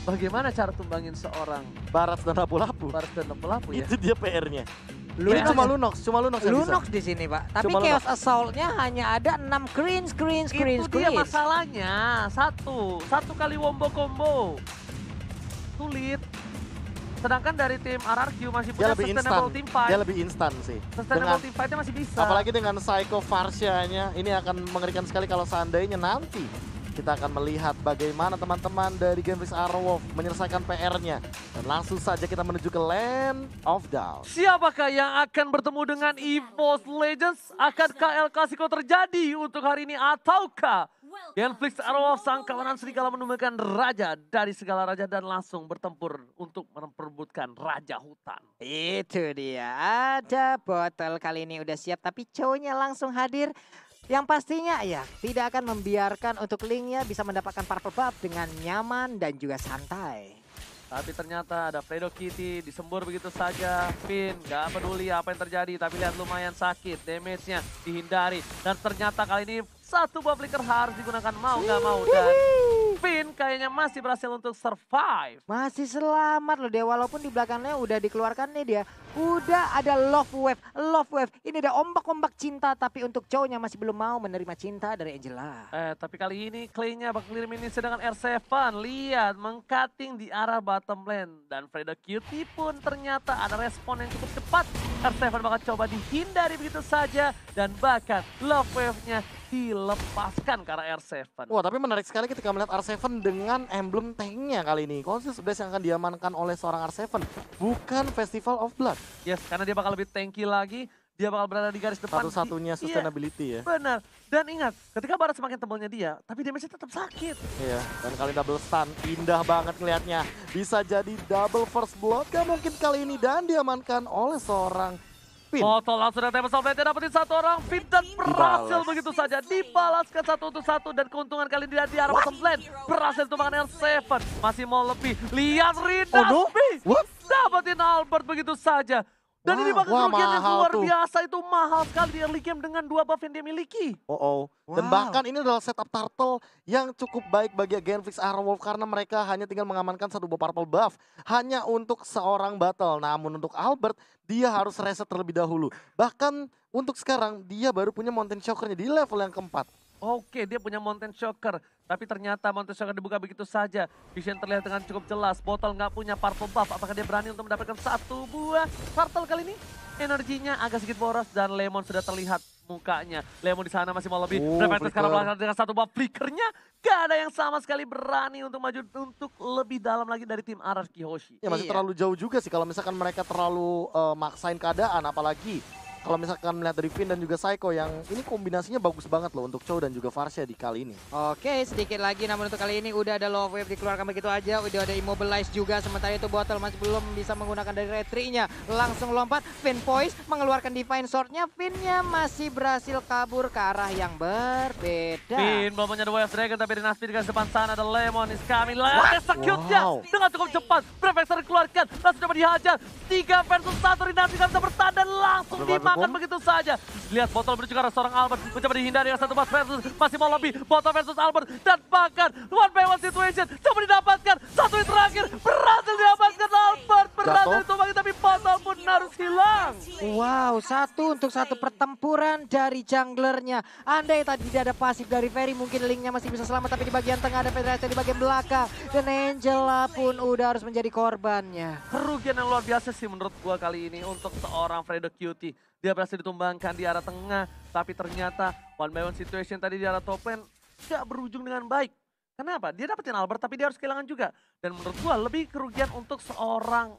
bagaimana cara tumbangin seorang Baras dan lapu-lapu. Baras dan lapu ya? Itu dia PR-nya. Ini Lunox cuma Lunox yang Lunox bisa. di sini, Pak. Tapi Cuma Chaos Assault-nya hanya ada 6 screen. Itu dia masalahnya. Satu kali wombo combo. Sulit. Sedangkan dari tim RRQ masih Dia punya lebih instan. sustainable team fight. Dia lebih instan sih. Sustainable team fight-nya masih bisa. Apalagi dengan Psycho Varsha-nya, ini akan mengerikan sekali kalau seandainya nanti kita akan melihat bagaimana teman-teman dari Genflix Arrowwolf menyelesaikan PR-nya. Dan langsung saja kita menuju ke Land of Doubt. Siapakah yang akan bertemu dengan EVOS Legends? Akankah El Clasico terjadi untuk hari ini ataukah Genflix Arrowwolf sang kawanan serigala menemukan raja dari segala raja dan langsung bertempur untuk memperebutkan raja hutan? Itu dia. Ada botol kali ini udah siap tapi cowoknya langsung hadir. Yang pastinya ya tidak akan membiarkan untuk Linknya bisa mendapatkan purple buff dengan nyaman dan juga santai. Tapi ternyata ada Fredo Kitty disembur begitu saja. Finn gak peduli apa yang terjadi tapi lihat lumayan sakit. Damage-nya dihindari. Dan ternyata kali ini satu buff flicker harus digunakan mau gak mau. Dan Finn kayaknya masih berhasil untuk survive. Masih selamat loh dia walaupun di belakangnya udah dikeluarkan nih dia. Udah ada love wave. Ini ada ombak-ombak cinta tapi untuk cowoknya masih belum mau menerima cinta dari Angela. Tapi kali ini Clay-nya bakal kirim ini sedangkan R7 lihat mengcutting di arah bottom lane. Dan Fredo Cutie pun ternyata ada respon yang cukup cepat. R7 bakal coba dihindari begitu saja dan bahkan love wave-nya dilepaskan ke arah R7. Wah, tapi menarik sekali ketika melihat R7 dengan emblem tanknya kali ini. Conscious Blast yang akan diamankan oleh seorang R7, bukan Festival of Blood. Yes, karena dia bakal lebih tanky lagi, dia bakal berada di garis depan. Satu-satunya sustainability ya. Benar. Dan ingat, ketika barat semakin tebalnya dia, tapi damage-nya tetap sakit. Iya, dan kali double stun, indah banget ngelihatnya. Bisa jadi double first blood, gak mungkin kali ini dan diamankan oleh seorang Finn. Botol langsung dari Table Soulblade dapetin satu orang. Finn dan berhasil begitu saja. Dibalaskan 1-1 dan keuntungan kali ini di arah bottom lane. Berhasil tumbangkan L7. Masih mau lebih. Lihat Rina. Oh no? What? Dapetin Albert begitu saja. Dan ini bakal kerugian yang luar tuh. biasa. Itu mahal sekali di early game dengan 2 buff yang dia miliki. Dan bahkan ini adalah setup turtle yang cukup baik bagi Genflix Arrowwolf karena mereka hanya tinggal mengamankan satu buah purple buff hanya untuk seorang battle. Namun untuk Albert dia harus reset terlebih dahulu. Bahkan untuk sekarang dia baru punya Mountain Shocker-nya di level yang keempat. Oke, dia punya Mountain Shocker. Tapi ternyata Mountain Shocker dibuka begitu saja. Vision terlihat dengan cukup jelas. Botol nggak punya purple buff. Apakah dia berani untuk mendapatkan satu buah turtle kali ini? Energinya agak sedikit boros dan Lemon sudah terlihat mukanya. Lemon di sana masih mau lebih. Reflector sekarang belakang dengan satu buah flickernya. Gak ada yang sama sekali berani untuk maju untuk lebih dalam lagi dari tim RRQ Hoshi. Ya masih terlalu jauh juga sih kalau misalkan mereka terlalu maksain keadaan, apalagi kalau misalkan melihat dari Finn dan juga Psycho yang ini kombinasinya bagus banget loh untuk Chow dan juga Varsha di kali ini. Oke, sedikit lagi namun untuk kali ini udah ada love wave dikeluarkan begitu aja, udah ada immobilize juga, sementara itu Bottle masih belum bisa menggunakan dari retry-nya. Langsung lompat, Finn Poise mengeluarkan Divine Sword-nya, Finn-nya masih berhasil kabur ke arah yang berbeda. Finn belum punya dua Dragon tapi di Naspi di depan sana ada Lemon is coming. Lihat execute-nya dengan cukup cepat. Prefector dikeluarkan, langsung coba dihajar. 3 versus 1, Rinasi gak bisa bertahan dan langsung dimakan begitu saja. Lihat Botol menuju ke arah seorang Albert, mencoba dihindari dengan satu buff versus, masih mau lebih. Botol versus Albert dan bahkan 1v1 situation coba didapatkan. Satu yang terakhir berhasil didapatkan Albert, berhasil ditumpangi tapi Botol pun harus hilang. Wow, 1-1 pertempuran dari junglernya. Andai tadi tidak ada pasif dari Ferry, mungkin Linknya masih bisa selamat, tapi di bagian tengah ada Federasi di bagian belakang. Dan Angela pun udah harus menjadi korbannya. Kerugian yang luar biasa sih menurut gua kali ini untuk seorang Fredo Cutie. Dia berhasil ditumbangkan di arah tengah, tapi ternyata 1v1 situation tadi di arah top lane gak berujung dengan baik. Kenapa? Dia dapetin Albert tapi dia harus kehilangan juga. Dan menurut gua lebih kerugian untuk seorang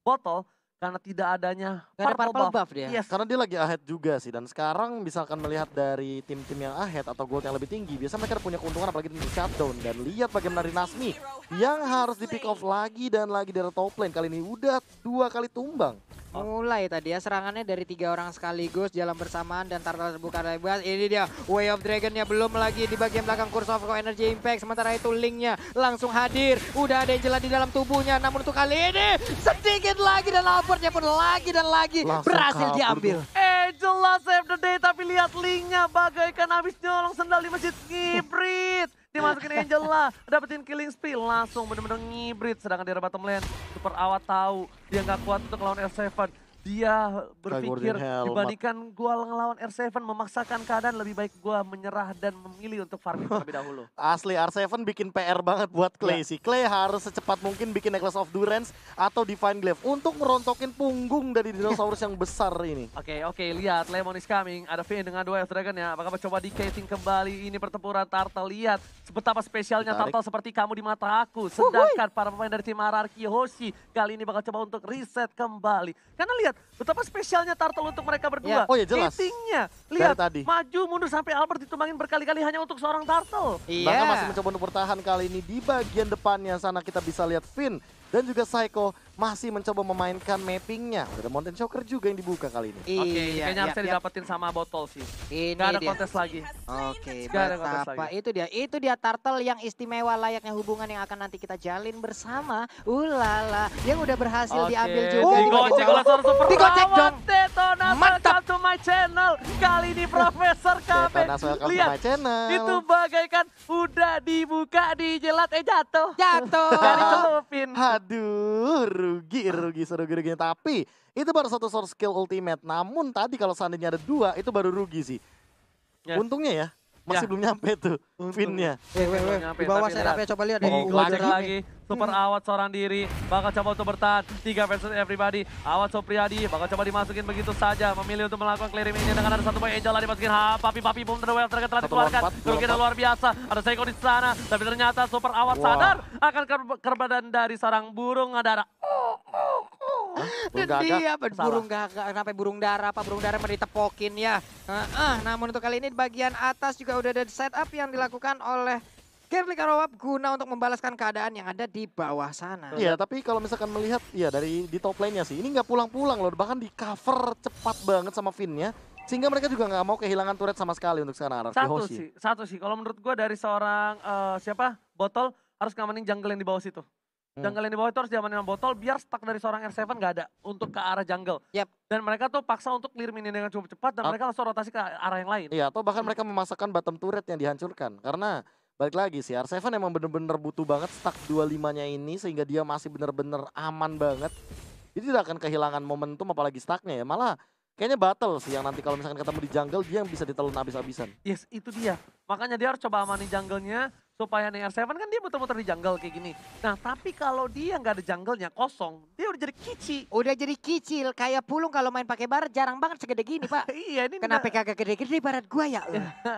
Botol karena tidak adanya purple buff dia. Yes. Karena dia lagi ahead juga sih, dan sekarang misalkan melihat dari tim-tim yang ahead atau gold yang lebih tinggi, biasanya mereka punya keuntungan apalagi di shutdown. Dan lihat bagaimana Rinasmi yang harus di pick off lagi dan lagi dari top lane. Kali ini udah 2 kali tumbang. Mulai tadi ya serangannya dari 3 orang sekaligus jalan bersamaan dan Turtle terbuka lebar. Ini dia Way of Dragon-nya belum lagi di bagian belakang Curse of Energy Impact. Sementara itu Link-nya langsung hadir. Udah ada Angela di dalam tubuhnya. Namun untuk kali ini sedikit lagi dan Albert-nya pun lagi dan lagi langsung berhasil diambil. Angel Angela save the day, tapi lihat linknya bagaikan habis nyolong sendal di masjid ngibrit. Dimasukin Angela, dapetin killing spree, langsung bener-bener ngibrit. Sedangkan di bottom lane, Super Awat tahu dia nggak kuat untuk lawan R7. Dia berpikir dibandingkan gua ngelawan R7 memaksakan keadaan, lebih baik gua menyerah dan memilih untuk farming terlebih dahulu. Asli R7 bikin PR banget buat Clay sih. Clay harus secepat mungkin bikin Necklace of Durance atau Divine Glaive untuk merontokin punggung dari dinosaurus yang besar ini. Oke, lihat Lemon is coming. Ada Finn dengan dua Dragon ya. Apakah mencoba di casing kembali ini pertempuran Turtle. Lihat betapa spesialnya Turtle seperti kamu di mata aku. Sedangkan para pemain dari tim Ararki Hoshi kali ini bakal coba untuk reset kembali. Karena lihat betapa spesialnya Turtle untuk mereka berdua. Oh ya jelas. Casingnya, lihat tadi. maju mundur sampai Albert ditumbangin berkali-kali hanya untuk seorang Turtle. Bahkan masih mencoba untuk bertahan kali ini di bagian depannya sana kita bisa lihat Finn dan juga Psycho masih mencoba memainkan mappingnya. Ada Mountain Choker juga yang dibuka kali ini. Oke, kayaknya harusnya didapetin sama botol sih. Ini gak ada dia. kontes lagi. Oke, Gak ada kontes betapa lagi. itu dia Turtle yang istimewa layaknya hubungan yang akan nanti kita jalin bersama. Ulala, yang udah berhasil diambil juga. Digocek oleh seorang Super Digocek Awat. dong. Detonas, Mantap. welcome to my channel. Kali ini Profesor KB. Detonas, welcome to Lihat, my channel. itu bagaikan udah dibuka, dijelat, jatuh. Jatuh. Gak dicelupin. Aduh, rugi serugi-ruginya. Tapi itu baru satu source skill ultimate. Namun tadi kalau seandainya ada dua, itu baru rugi sih. Ya. Untungnya ya, masih belum nyampe tuh Finn-nya. Di bawah setup-nya coba lihat. Digocek lagi. Super Awat seorang diri. Bakal coba untuk bertahan. 3 versus everybody. Awat Supriyadi bakal coba dimasukin begitu saja. Memilih untuk melakukan clearing ini dengan ada satu boy Angel dimasukin. Papi boom terwell telah dikeluarkan. Kerugian luar biasa. Ada Seiko di sana. Tapi ternyata Super Awat sadar akan keberadaan dari sarang burung dara. Dan dia burung gagak, kenapa burung dara, burung dara mau ditepokin ya. Namun untuk kali ini di bagian atas juga udah ada setup yang dilakukan oleh Gambling Arrowab guna untuk membalaskan keadaan yang ada di bawah sana. Iya, tapi kalau misalkan melihat ya dari di top lane-nya sih, ini nggak pulang-pulang loh, bahkan di cover cepat banget sama Finn-nya. Sehingga mereka juga nggak mau kehilangan turret sama sekali untuk sekarang Ararki Hoshi. Satu sih, kalau menurut gua dari seorang Botol harus ngamanin jungle yang di bawah situ. Jungle yang di bawah itu harus diamanin sama Botol biar stuck dari seorang R7 nggak ada untuk ke arah jungle. Yap. Dan mereka tuh paksa untuk clear minion dengan cukup cepat dan mereka langsung rotasi ke arah yang lain. Iya, atau bahkan mereka memasakkan bottom turret yang dihancurkan. Karena balik lagi sih, R7 emang bener-bener butuh banget stack 25-nya ini sehingga dia masih bener-bener aman banget. Jadi tidak akan kehilangan momentum apalagi stacknya ya. Malah kayaknya battle sih yang nanti kalau misalkan ketemu di jungle dia yang bisa ditelan habis-habisan. Yes, itu dia. Makanya dia harus coba amanin jungle-nya supaya nih R7 kan dia muter-muter di jungle kayak gini. Nah, tapi kalau dia nggak ada jungle-nya kosong, dia udah jadi kici. Udah jadi kicil, kayak Pulung kalau main pakai baret jarang banget segede gini, Pak. Iya, ini Kenapa kagak gede-gede baret gua ya?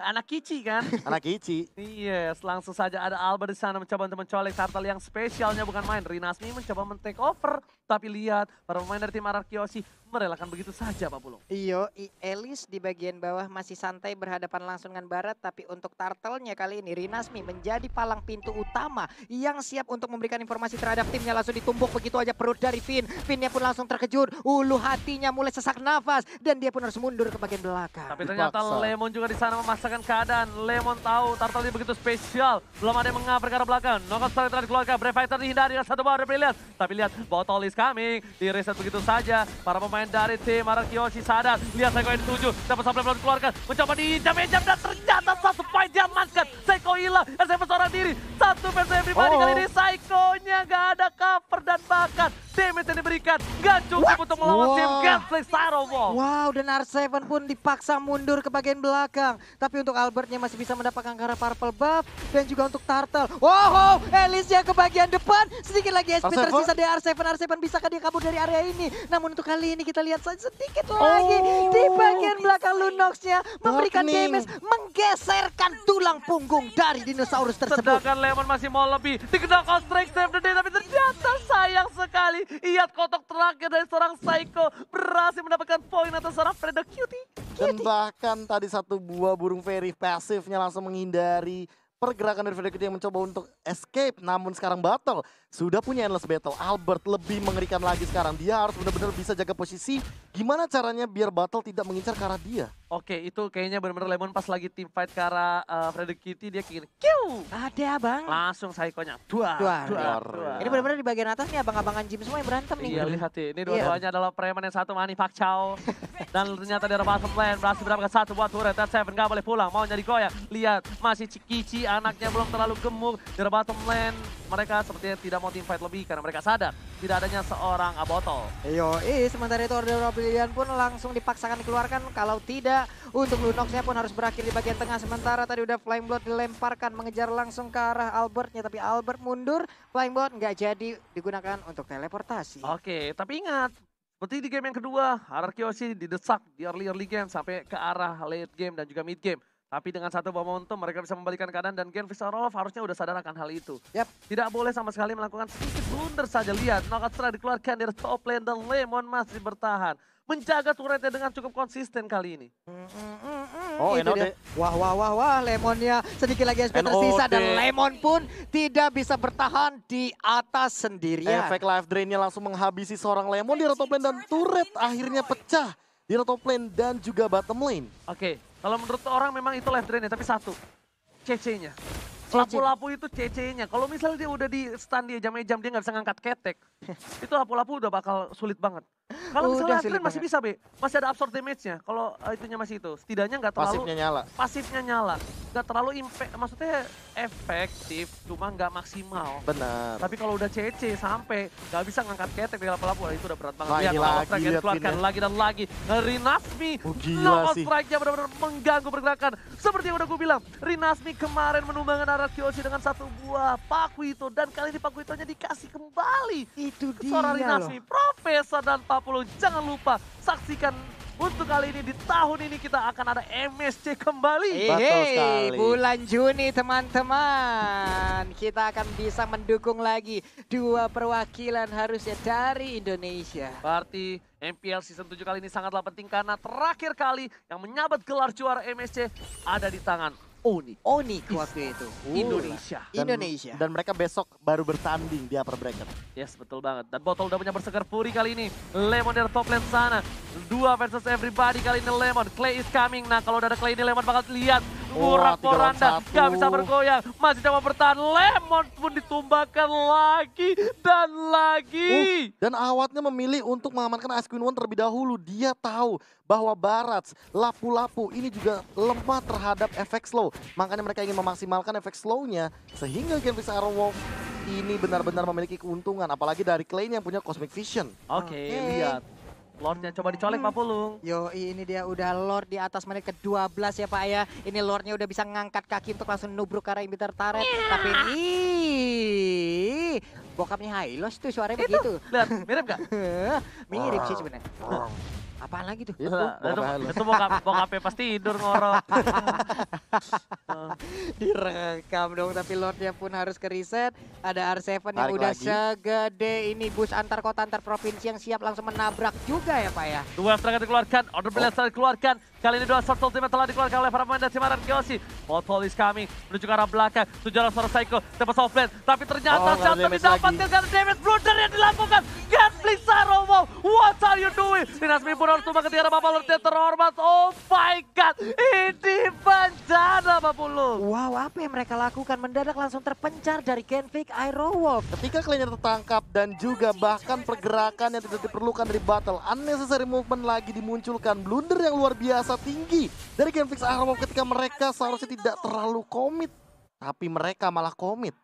anak kici kan? Anak Ichi. Yes, langsung saja ada Alba di sana mencoba untuk mencolek Turtle yang spesialnya bukan main. Rinasmi mencoba men-take over. Tapi lihat, para pemain dari tim Ararki Hoshi merelakan begitu saja, Pak Pulung. Iyo, Elis di bagian bawah masih santai berhadapan langsung dengan Barat. Tapi untuk Turtle-nya kali ini, Rinasmi menjadi palang pintu utama yang siap untuk memberikan informasi terhadap timnya. Langsung ditumbuk begitu aja perut dari Finn. Finn-nya pun langsung terkejut. Ulu hatinya mulai sesak nafas. Dan dia pun harus mundur ke bagian belakang. Tapi ternyata Lemon juga di sana memaksakan keadaan. Lemon tahu Turtle ini begitu spesial. Belum ada yang mengabrak ke arah belakang. Knockout strike telah dikeluarkan. Brave Fighter dihindari dengan satu bawah. Brilliant. Tapi lihat, Botol is coming. Di reset begitu saja. Para pemain dari tim Ararki Hoshi sadar. Lihat Seiko yang dituju. Dapat sampai belum dikeluarkan. Mencoba dijam-jam dan ternyata satu poin diamankan. Seiko hilang. R7 seorang diri. Satu versus everybody kali ini. Seiko-nya gak ada cover dan bahkan damage yang diberikan gak cukup untuk melawan tim Gatling Sarowolf. Wow, dan R7 pun dipaksa mundur ke bagian belakang. Tapi untuk Albertnya masih bisa mendapatkan ke arah purple buff. Dan juga untuk Turtle. Wow, Elisnya ke bagian depan. Sedikit lagi SP tersisa dari R7. R7 bisakah dia kabur dari area ini? Namun untuk kali ini kita lihat saja sedikit lagi. Di bagian belakang Lunox-nya memberikan damage. Menggeserkan tulang punggung dari dinosaurus tersebut. Sedangkan Lemon masih mau lebih. Dikenakan Counter Strike save the day. Tapi ternyata sayang sekali. Iat kotak terakhir dari seorang Psycho berhasil mendapatkan poin atas seorang Fredo Cutie. Dan bahkan tadi satu buah burung fairy pasifnya langsung menghindari pergerakan dari Frederick yang mencoba untuk escape. Namun sekarang battle sudah punya endless battle. Albert lebih mengerikan lagi sekarang. Dia harus benar-benar bisa jaga posisi. Gimana caranya biar battle tidak mengincar ke arah dia? Oke, itu kayaknya benar-benar Lemon pas lagi team fight ke arah Freddy Kitty, dia kira kiu. Ada bang. Langsung Saikonya. Dua. Ini benar-benar di bagian atas nih abang-abangan gym semua yang berantem nih. Iya, lihat nih. Ini dua-duanya adalah preman yang satu Manny Pacquiao. Dan ternyata dari bottom lane berhasil mendapatkan satu buat turret. Dan Seven gak boleh pulang, mau nyari goyang. Lihat, masih Cikici, anaknya belum terlalu gemuk. Dari bottom lane, mereka sepertinya tidak mau team fight lebih karena mereka sadar tidak adanya seorang Abotol. Sementara itu Order of Oblivion pun langsung dipaksakan dikeluarkan. Kalau tidak, untuk Lunox-nya pun harus berakhir di bagian tengah. Sementara tadi udah Flame Blood dilemparkan mengejar langsung ke arah Albertnya. Tapi Albert mundur, Flame Blood nggak jadi digunakan untuk teleportasi. Oke, tapi ingat, seperti di game yang kedua, Ararkyoshi didesak di early game sampai ke arah late game dan juga mid game. Tapi dengan satu momentum mereka bisa membalikan keadaan dan Genfix Arolov harusnya udah sadar akan hal itu. Tidak boleh sama sekali melakukan sedikit blunder saja. Lihat, knockout strike dikeluarkan dari top lane dan Lemon masih bertahan. Menjaga turretnya dengan cukup konsisten kali ini. NOD. Dia. Wah, Lemonnya sedikit lagi SP tersisa dan Lemon pun tidak bisa bertahan di atas sendirian. Efek life drainnya langsung menghabisi seorang Lemon di top lane dan turret akhirnya pecah di top lane dan juga bottom lane. Oke, kalau menurut orang memang itu life drain-nya, tapi satu, CC-nya. Lapu-lapu itu CC-nya. Kalau misalnya dia udah di stun dia jam-jam dia nggak bisa ngangkat ketek. Itu lapu-lapu udah bakal sulit banget. Kalau misalnya life drain masih bisa, Be. Masih ada absorb damage-nya. Kalau itunya masih itu. Setidaknya nggak terlalu... Pasifnya nyala. Nggak terlalu impact, maksudnya efektif, cuma nggak maksimal. Benar. Tapi kalau udah CC sampai nggak bisa ngangkat ketek di lapu-lapu, itu udah berat banget. Lihat, dikeluarkan lagi dan lagi. Rinasmi, gila sih. strike-nya benar-benar mengganggu pergerakan. Seperti yang udah gue bilang, Rinasmi kemarin menumbangkan Ararkyoshi dengan satu buah Pakuito. Dan kali ini Pakuitonya dikasih kembali. Itu dia Seorang Rinasmi, Profesor dan Papulung. Jangan lupa saksikan untuk kali ini di tahun ini kita akan ada MSC kembali. Betul sekali. Bulan Juni teman-teman. Kita akan bisa mendukung lagi dua perwakilan harusnya dari Indonesia. Berarti MPL Season 7 kali ini sangatlah penting karena terakhir kali yang menyabet gelar juara MSC ada di tangan Onyx waktu itu. Indonesia. Dan mereka besok baru bertanding di upper bracket. Yes, betul banget. Dan Botol udah punya bersegar Fury kali ini. Lemon dari top lane sana. 2 versus everybody kali ini Lemon. Clay is coming. Nah kalau udah ada Clay ini Lemon bakal lihat. Murah Poranda. Gak bisa bergoyang. Masih coba bertahan. Lemon pun ditumbangkan lagi. Dan lagi. Dan awatnya memilih untuk mengamankan Ice Queen One terlebih dahulu. Dia tahu bahwa Barats, lapu-lapu ini juga lemah terhadap efek slow. Makanya mereka ingin memaksimalkan efek slow-nya. Sehingga Genfix Aerowolf ini benar-benar memiliki keuntungan. Apalagi dari Clay yang punya Cosmic Vision. Oke, lihat. Lordnya coba dicolek Pak Pulung. Yo, ini dia udah Lord di atas menit ke-12 ya Pak ya. Ini Lordnya udah bisa ngangkat kaki untuk langsung nubruk ke arah inhibitor turret. Tapi ini bokapnya Hylos tuh suaranya begitu. Lihat, mirip gak? Mirip sih sebenarnya. Apaan lagi tuh? Itu bokapnya pasti tidur ngorok. Direkam dong, tapi Lordnya pun harus ke reset. Ada R7 yang udah segede ini bus antar kota antar provinsi yang siap langsung menabrak juga ya Pak ya. Dua strike dikeluarkan, Order Blast dikeluarkan. Kali ini dua short ultimate telah dikeluarkan oleh para pemain dari tim Ararkyoshi. Botol is coming, menuju ke arah belakang. Tujuan seorang Psycho, tempat soft lane. Tapi ternyata Shantam didapatkan karena damage blunder yang dilakukan. Genfix Arolov, what are you doing? Rinasmi pun harus tumbang ketika Bapak Lord yang terhormat. Oh my god, ini bencana Bapak Pulung. Wow, apa yang mereka lakukan? Mendadak langsung terpencar dari Genfix Arolov. Ketika kliennya tertangkap dan juga bahkan pergerakan yang tidak diperlukan dari battle. Unnecessary movement lagi dimunculkan. Blunder yang luar biasa tinggi dari Genfix Arolov ketika mereka seharusnya tidak terlalu komit. Tapi mereka malah komit.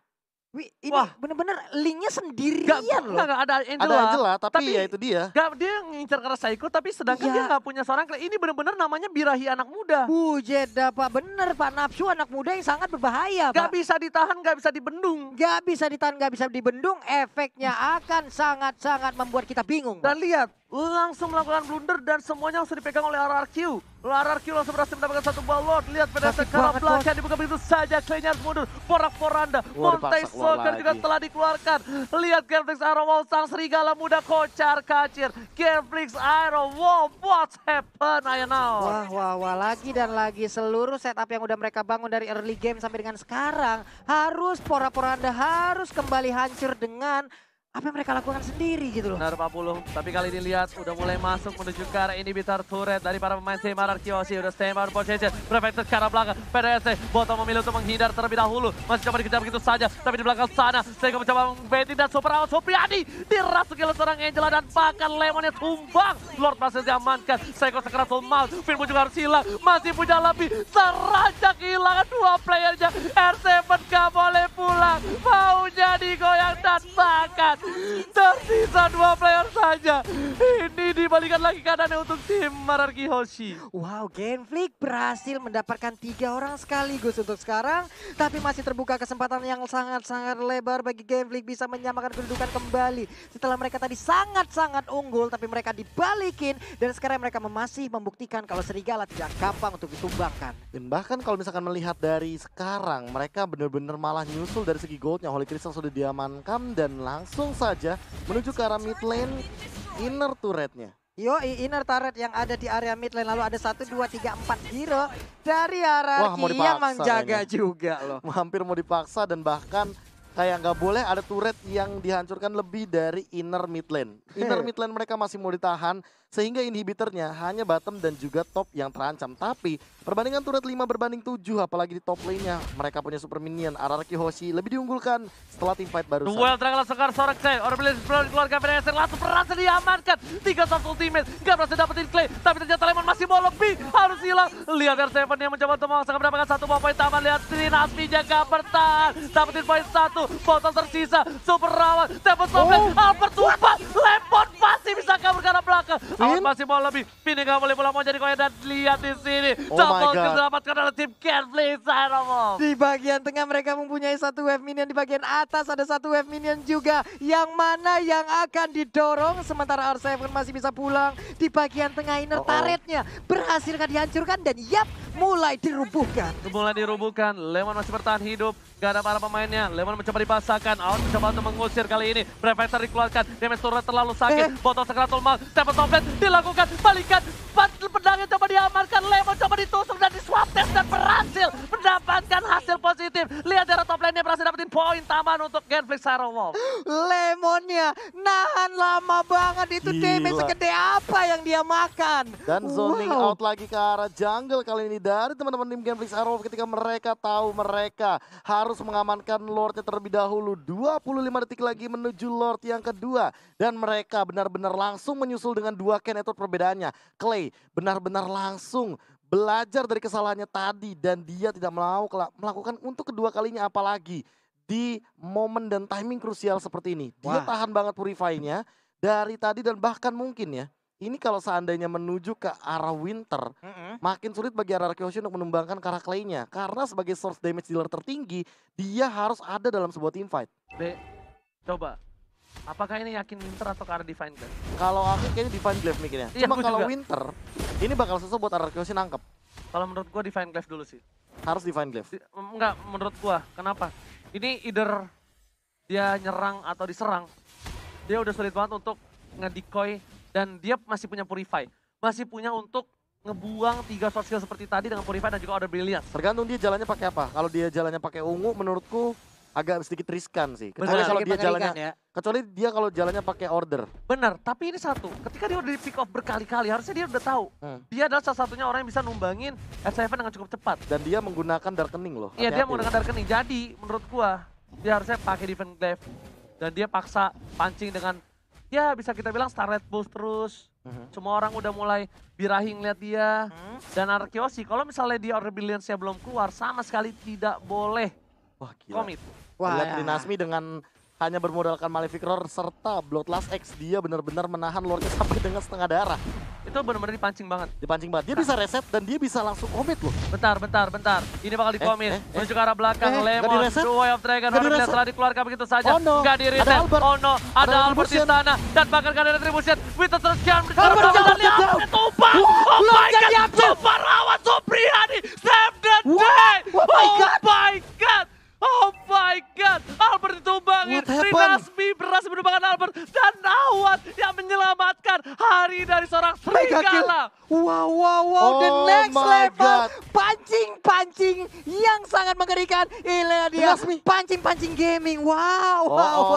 Wih, ini bener-bener linknya sendirian loh. Gak ada Angela. Ada Angela, tapi ya itu dia. Dia ngincar ke arah Psycho, tapi sedangkan dia gak punya seorang Clay. Ini bener-bener namanya birahi anak muda. Bujeda Pak, bener Pak. Nafsu anak muda yang sangat berbahaya Pak. Gak bisa ditahan, gak bisa dibendung. Gak bisa ditahan, gak bisa dibendung. Efeknya akan sangat-sangat membuat kita bingung. Dan lihat, langsung melakukan blunder dan semuanya langsung dipegang oleh RRQ. RRQ langsung berhasil mendapatkan satu buah Lord. Lihat pada sekarang belakang dibuka begitu saja. Clay-nya harus mundur. Porak-poranda. Montai Soccer juga telah dikeluarkan. Lihat Genfix Arolov, sang serigala muda kocar kacir. Genfix Arolov, what's happen I know. Wah, lagi dan lagi seluruh setup yang udah mereka bangun dari early game sampai dengan sekarang harus porak-poranda harus kembali hancur dengan apa yang mereka lakukan sendiri gitu loh. Benar 40, tapi kali ini lihat udah mulai masuk menuju ke arah inhibitor turret dari para pemain tim Ararkiosi. Udah stay on position, Prefector ke arah belakang. PDSC, Botol memilih untuk menghindar terlebih dahulu. Masih coba dikejar begitu saja, tapi di belakang sana Seiko mencoba membeti dan Super Awan Supriyadi dirasuki oleh seorang Angela dan bahkan Lemonnya tumbang. Lord berhasil diamankan, Seiko sekeras mal, Finn pun juga harus hilang, masih punya lebih. Seranjak kehilangan 2 playernya, R7 gak boleh pulang, maunya digoyang dan bahkan tersisa 2 player saja. Ini dibalikan lagi keadaannya untuk tim Ararkiosi. Wow, Genflix berhasil mendapatkan 3 orang sekaligus untuk sekarang. Tapi masih terbuka kesempatan yang sangat-sangat lebar bagi Genflix bisa menyamakan kedudukan kembali. Setelah mereka tadi sangat-sangat unggul, tapi mereka dibalikin. Dan sekarang mereka masih membuktikan kalau Serigala tidak gampang untuk ditumbangkan. Dan bahkan kalau misalkan melihat dari sekarang, mereka benar-benar malah nyusul dari segi goldnya. Holy Crystal sudah diamankan dan langsung saja menuju ke arah mid lane inner turretnya. Inner turret yang ada di area mid lane, lalu ada 1, 2, 3, 4 hero dari Ararki mau yang dipaksa menjaga ini. juga loh. Hampir mau dipaksa dan bahkan kayak nggak boleh ada turret yang dihancurkan lebih dari inner mid lane. Inner mid lane mereka masih mau ditahan sehingga inhibitornya hanya bottom dan juga top yang terancam. Tapi perbandingan turret 5 berbanding 7 apalagi di top lane-nya mereka punya super minion. Ararkiosi lebih diunggulkan setelah team fight barusan. Duel terakhir sekar Sorek C. Orbilis keluarga PDSC langsung berhasil diamankan. 3 soft ultimate. Gak berhasil dapetin Clay. Tapi ternyata Lemon masih mau lebih. Harus hilang. Lihat R7 yang mencoba untuk memaksakan mendapatkan 1 poin taman. Lihat Trinasmi jaga bertahan. Dapetin poin 1. Botol tersisa. Super Rawan. Tepos Sombel. Albert tumpah. Lemon masih bisa kabur ke arah belakang. Albert masih mau lebih. Pini gak boleh pulang mau jadi koin. Dan lihat di sini. Double kill didapatkan oleh tim Genflix Aeromov. Di bagian tengah mereka mempunyai 1 wave minion, di bagian atas ada 1 wave minion juga. Yang mana yang akan didorong sementara R7 masih bisa pulang. Di bagian tengah inner turretnya berhasil dihancurkan dan mulai dirubuhkan. Mulai dirubuhkan, Lemon masih bertahan hidup. Gak ada para pemainnya, Lemon mencoba dipasangkan. Out mencoba untuk mengusir kali ini. Prefector dikeluarkan, damage turret terlalu sakit. Botol sekratul mal, Stephen Somblet dilakukan, balikan. Pedangnya coba diamankan, Lemon coba ditusuk dan diswap test dan berhasil mendapatkan hasil positif. Lihat dari top lane-nya berhasil dapetin poin taman untuk Genflix Aerowolf. Lemonnya nahan lama banget, itu damage segede apa yang dia makan. Dan zoning out lagi ke arah jungle kali ini dari teman-teman tim Genflix Aerowolf ketika mereka tahu mereka harus mengamankan Lordnya terlebih dahulu. 25 detik lagi menuju Lord yang kedua. Dan mereka benar-benar langsung menyusul dengan 2 Ken, itu perbedaannya. Clay benar-benar langsung belajar dari kesalahannya tadi dan dia tidak mau melakukan untuk kedua kalinya apalagi di momen dan timing krusial seperti ini. Dia tahan banget purify-nya dari tadi dan bahkan mungkin ya, ini kalau seandainya menuju ke arah winter, makin sulit bagi Ararkiosi untuk menumbangkan ke arah Clay-nya. Karena sebagai source damage dealer tertinggi, dia harus ada dalam sebuah team fight. Coba. Apakah ini yakin winter atau ke arah Divine Glaive? Kalau aku kayaknya Divine Glaive mikirnya. Iya, Cuma kalau juga. winter, ini bakal susah buat Ararkiosi nangkep. Kalau menurut gua Divine Glaive dulu sih. Harus Divine Glaive. Enggak, menurut gua. Kenapa? Ini either dia nyerang atau diserang. Dia udah sulit banget untuk nge-decoy dan dia masih punya Purify. Masih punya untuk ngebuang 3 short skill seperti tadi dengan Purify dan juga Order Brilliance. Tergantung dia jalannya pakai apa. Kalau dia jalannya pakai ungu menurutku agak sedikit riskan sih. Benar. Kecuali kalau dia Sedikit jalannya mengerikan ya. kecuali dia kalau jalannya pakai order. Bener, tapi ini satu. Ketika dia udah di pick off berkali-kali, harusnya dia udah tahu. Dia adalah salah satunya orang yang bisa numbangin F7 dengan cukup cepat. Dan dia menggunakan Darkening loh. Iya, dia Hati-hati menggunakan Darkening. Jadi, menurut gua, dia harusnya pakai Divine Glaive. Dan dia paksa pancing dengan, ya bisa kita bilang Starlight Boost terus. Semua orang udah mulai birahi ngeliat dia. Dan Ararkiosi, kalau misalnya dia Order Brilliance-nya belum keluar, sama sekali tidak boleh Wah gila. komit. Lihat Trinasmi dengan hanya bermodalkan Malefic Roar serta Bloodlust X, dia benar-benar menahan Lordnya sampai dengan setengah darah. Itu benar-benar dipancing banget. Dipancing banget. Dia bisa reset dan dia bisa langsung komit loh. Bentar. Ini bakal dikomit. Menuju ke arah belakang. Nggak Lemon, di-reset? The Way of Dragon. Nggak Order di-reset? setelah dikeluarkan begitu saja. Oh no. Nggak di-reset. Ada Albert. Oh no. Ada Ada Albert di Retribution. sana. Dan bahkan gak ada Retribution. Winter terus kian. Albert jauh, dia jauh. Tumpah. Oh my god. Super Rawan Supriyadi. Save the day. Oh my god. Oh my god, Albert ditumbangin, What happened? Trinasmi berhasil menumbangkan Albert dan Awad yang menyelamatkan hari dari seorang serigala. Wow, Oh the next my level. God. pancing yang sangat mengerikan. Inilah dia Nasmi. pancing gaming. Wow,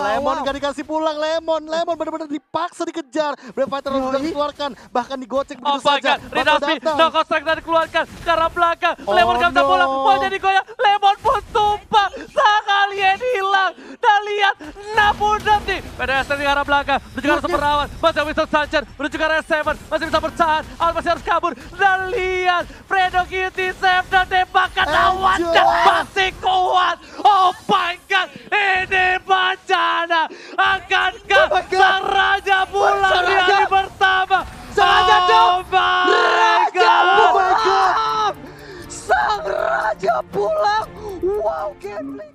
Lemon gak dikasih pulang, Lemon benar-benar dipaksa dikejar. Brave Fighter sudah dikeluarkan, bahkan digocek Oh begitu my saja. god, Rinasmi, Knockout Strike dan dikeluarkan ke arah belakang. Oh Lemon gak bisa no. pulang, mau jadi goyang. Lemon pun tumpah, sekalian hilang. Dan lihat, namun nih. PDS di arah belakang, menuju ke arah Seperawan. Masih bisa Sanchez, menuju ke arah Seven. Masih bisa bertahan, Al masih harus kabur. Dan lihat, Fredo Cutie save dan tembakan lawannya masih kuat. Oh my god, ini bencana. Akankah sang raja pulang di hari pertama? Raja Oh my god! Sang raja pulang. Wow, gameplay.